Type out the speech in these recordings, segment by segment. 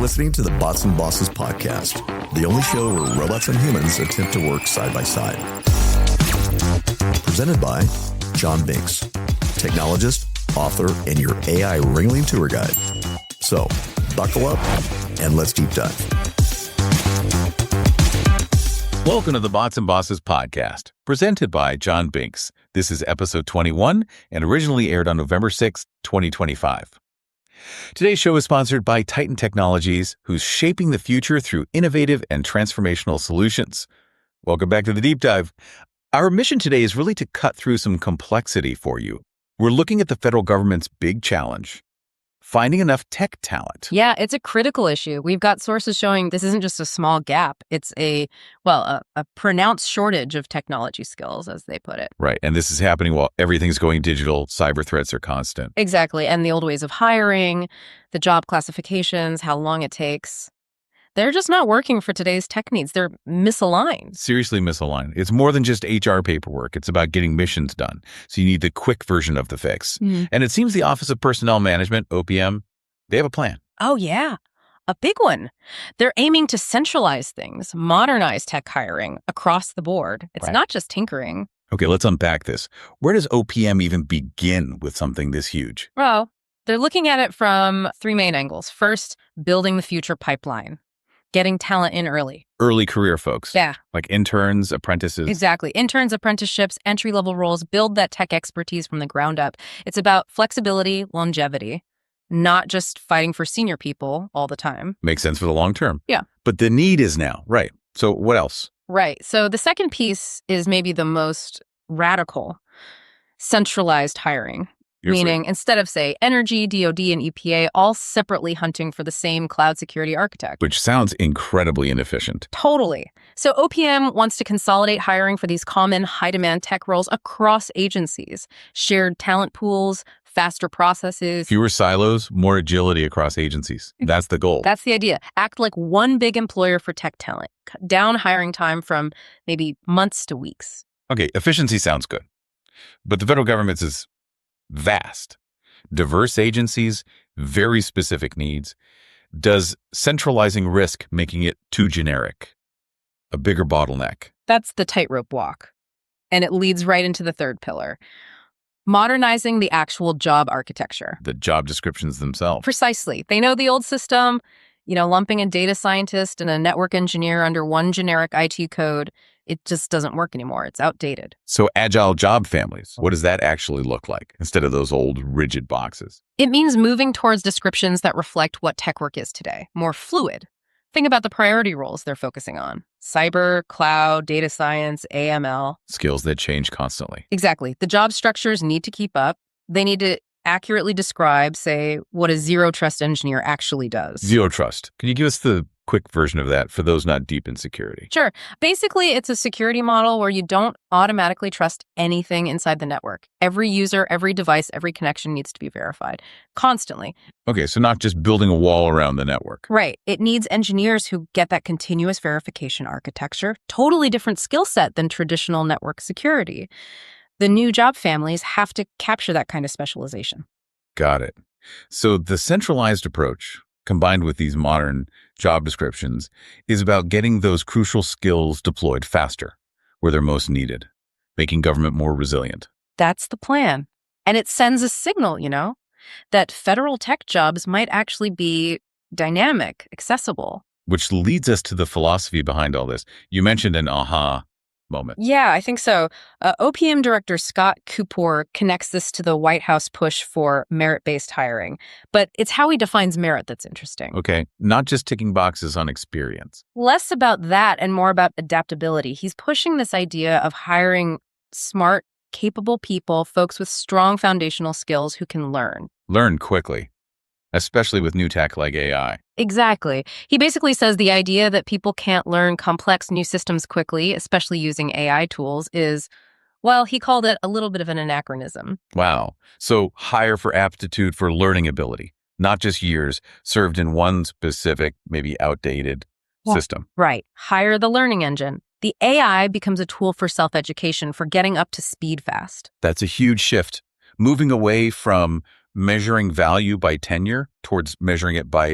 listening to the Bots and Bosses podcast, the only show where robots and humans attempt to work side by side. Presented by John Binks, technologist, author, and your AI Ringling tour guide. So, buckle up and let's deep dive. Welcome to the Bots and Bosses podcast, presented by John Binks. This is episode 21 and originally aired on November 6, 2025. Today's show is sponsored by Titan Technologies, who's shaping the future through innovative and transformational solutions. Welcome back to the deep dive. Our mission today is really to cut through some complexity for you. We're looking at the federal government's big challenge, finding enough tech talent. Yeah, it's a critical issue. We've got sources showing this isn't just a small gap. It's a pronounced shortage of technology skills, as they put it. Right. And this is happening while everything's going digital. Cyber threats are constant. Exactly. And the old ways of hiring, the job classifications, how long it takes. They're just not working for today's tech needs. They're misaligned. Seriously misaligned. It's more than just HR paperwork. It's about getting missions done. So you need the quick version of the fix. And it seems the Office of Personnel Management, OPM, they have a plan. Oh, yeah. A big one. They're aiming to centralize things, modernize tech hiring across the board. It's not just tinkering. Okay, let's unpack this. Where does OPM even begin with something this huge? Well, they're looking at it from three main angles. First, building the future pipeline. Getting talent in early. Early career folks. Yeah. Like interns, apprentices. Exactly. Interns, apprenticeships, entry-level roles, build that tech expertise from the ground up. It's about flexibility, longevity, not just fighting for senior people all the time. Makes sense for the long term. Yeah. But the need is now. Right. So what else? Right. So the second piece is maybe the most radical, centralized hiring. Meaning, instead of, say, energy, DOD, and EPA all separately hunting for the same cloud security architect. Which sounds incredibly inefficient. Totally. So OPM wants to consolidate hiring for these common high-demand tech roles across agencies. Shared talent pools, faster processes. Fewer silos, more agility across agencies. That's the goal. That's the idea. Act like one big employer for tech talent. Cut down hiring time from maybe months to weeks. Okay, efficiency sounds good. But the federal government is vast, diverse agencies, very specific needs. Does centralizing risk making it too generic? A bigger bottleneck? That's the tightrope walk. And it leads right into the third pillar. Modernizing the actual job architecture. The job descriptions themselves. Precisely. They know the old system, lumping a data scientist and a network engineer under one generic IT code. It just doesn't work anymore. It's outdated. So agile job families, what does that actually look like instead of those old rigid boxes? It means moving towards descriptions that reflect what tech work is today, more fluid. Think about the priority roles they're focusing on. Cyber, cloud, data science, AML. Skills that change constantly. Exactly. The job structures need to keep up. They need to accurately describe, say, what a zero trust engineer actually does. Zero trust. Can you give us the quick version of that for those not deep in security? Sure. Basically, it's a security model where you don't automatically trust anything inside the network. Every user, every device, every connection needs to be verified constantly. Okay, so not just building a wall around the network. Right. It needs engineers who get that continuous verification architecture, totally different skill set than traditional network security. The new job families have to capture that kind of specialization. Got it. So the centralized approach, combined with these modern job descriptions, is about getting those crucial skills deployed faster, where they're most needed, making government more resilient. That's the plan. And it sends a signal, that federal tech jobs might actually be dynamic, accessible. Which leads us to the philosophy behind all this. You mentioned an aha moment. Yeah, I think so. OPM Director Scott Cooper connects this to the White House push for merit-based hiring. But it's how he defines merit that's interesting. Okay, not just ticking boxes on experience. Less about that and more about adaptability. He's pushing this idea of hiring smart, capable people, folks with strong foundational skills who can learn. Learn quickly, especially with new tech like AI. Exactly. He basically says the idea that people can't learn complex new systems quickly, especially using AI tools, is, well, he called it a little bit of an anachronism. Wow. So hire for aptitude for learning ability, not just years served in one specific, maybe outdated system. Right. Hire the learning engine. The AI becomes a tool for self-education, for getting up to speed fast. That's a huge shift, moving away from measuring value by tenure towards measuring it by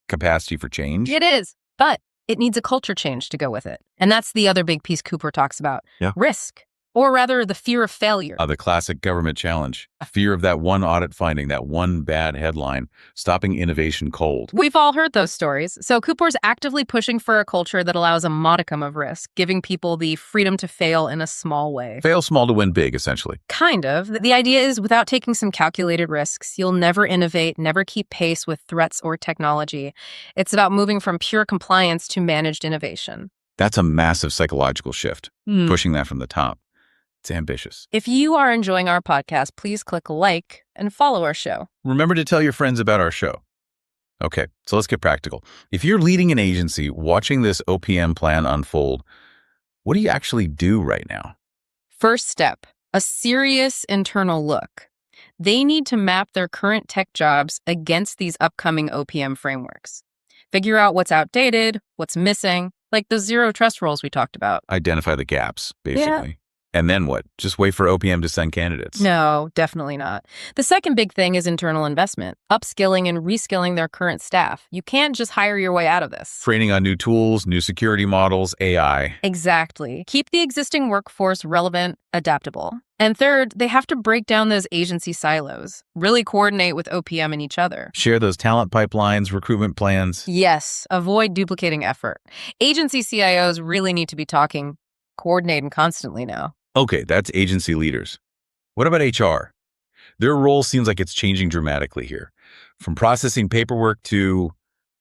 capacity for change. It is, but it needs a culture change to go with it. And that's the other big piece Cooper talks about. Yeah. Risk, or rather the fear of failure. The classic government challenge. Fear of that one audit finding, that one bad headline, stopping innovation cold. We've all heard those stories. So Cooper's actively pushing for a culture that allows a modicum of risk, giving people the freedom to fail in a small way. Fail small to win big, essentially. Kind of. The idea is without taking some calculated risks, you'll never innovate, never keep pace with threats or technology. It's about moving from pure compliance to managed innovation. That's a massive psychological shift, pushing that from the top. It's ambitious. If you are enjoying our podcast, please click like and follow our show. Remember to tell your friends about our show. Okay, so let's get practical. If you're leading an agency watching this OPM plan unfold, what do you actually do right now? First step, a serious internal look. They need to map their current tech jobs against these upcoming OPM frameworks. Figure out what's outdated, what's missing, like the zero trust roles we talked about. Identify the gaps, basically. Yeah. And then what? Just wait for OPM to send candidates? No, definitely not. The second big thing is internal investment, upskilling and reskilling their current staff. You can't just hire your way out of this. Training on new tools, new security models, AI. Exactly. Keep the existing workforce relevant, adaptable. And third, they have to break down those agency silos, really coordinate with OPM and each other. Share those talent pipelines, recruitment plans. Yes, avoid duplicating effort. Agency CIOs really need to be talking, coordinating constantly now. Okay, that's agency leaders. What about HR? Their role seems like it's changing dramatically here. From processing paperwork to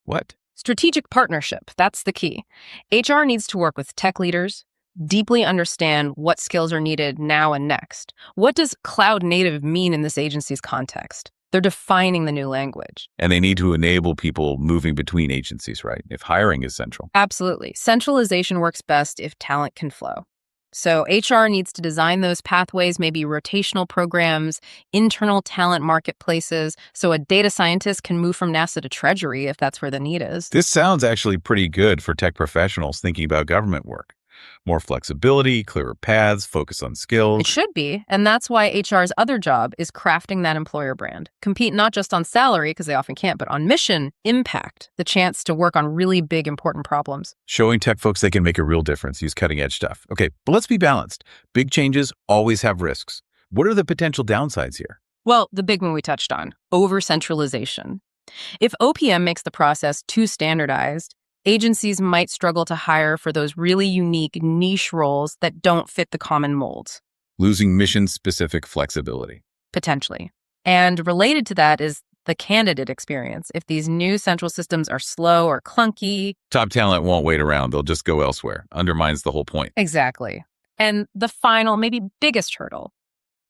what? Strategic partnership, that's the key. HR needs to work with tech leaders, deeply understand what skills are needed now and next. What does cloud native mean in this agency's context? They're defining the new language. And they need to enable people moving between agencies, right? If hiring is central. Absolutely. Centralization works best if talent can flow. So HR needs to design those pathways, maybe rotational programs, internal talent marketplaces, so a data scientist can move from NASA to Treasury if that's where the need is. This sounds actually pretty good for tech professionals thinking about government work. More flexibility, clearer paths, focus on skills. It should be, and that's why HR's other job is crafting that employer brand. Compete not just on salary, because they often can't, but on mission, impact, the chance to work on really big, important problems. Showing tech folks they can make a real difference, use cutting-edge stuff. Okay, but let's be balanced. Big changes always have risks. What are the potential downsides here? Well, the big one we touched on, over-centralization. If OPM makes the process too standardized, agencies might struggle to hire for those really unique niche roles that don't fit the common molds. Losing mission-specific flexibility. Potentially. And related to that is the candidate experience. If these new central systems are slow or clunky. Top talent won't wait around. They'll just go elsewhere. Undermines the whole point. Exactly. And the final, maybe biggest hurdle,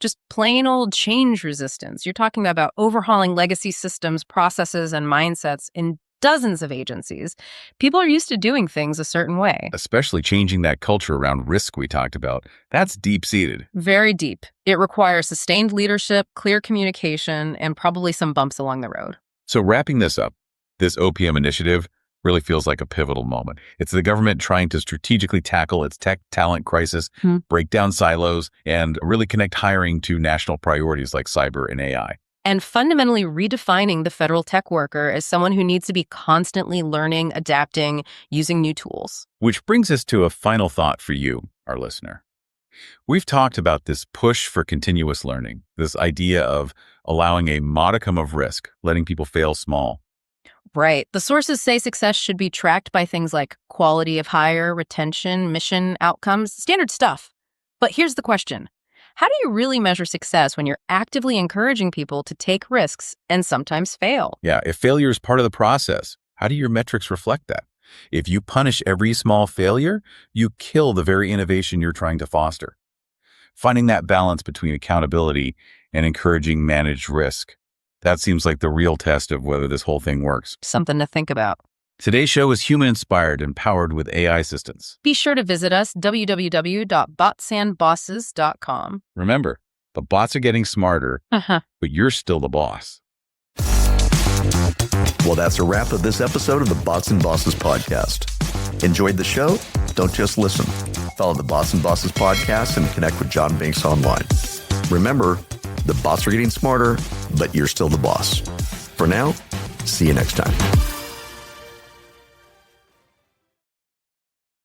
just plain old change resistance. You're talking about overhauling legacy systems, processes, and mindsets in dozens of agencies. People are used to doing things a certain way. Especially changing that culture around risk we talked about. That's deep-seated. Very deep. It requires sustained leadership, clear communication, and probably some bumps along the road. So wrapping this up, this OPM initiative really feels like a pivotal moment. It's the government trying to strategically tackle its tech talent crisis, break down silos, and really connect hiring to national priorities like cyber and AI. And fundamentally redefining the federal tech worker as someone who needs to be constantly learning, adapting, using new tools. Which brings us to a final thought for you, our listener. We've talked about this push for continuous learning, this idea of allowing a modicum of risk, letting people fail small. Right. The sources say success should be tracked by things like quality of hire, retention, mission, outcomes, standard stuff. But here's the question. How do you really measure success when you're actively encouraging people to take risks and sometimes fail? Yeah, if failure is part of the process, how do your metrics reflect that? If you punish every small failure, you kill the very innovation you're trying to foster. Finding that balance between accountability and encouraging managed risk, that seems like the real test of whether this whole thing works. Something to think about. Today's show is human-inspired and powered with AI assistance. Be sure to visit us, www.botsandbosses.com. Remember, the bots are getting smarter, but you're still the boss. Well, that's a wrap of this episode of the Bots and Bosses podcast. Enjoyed the show? Don't just listen. Follow the Bots and Bosses podcast and connect with John Binks online. Remember, the bots are getting smarter, but you're still the boss. For now, see you next time.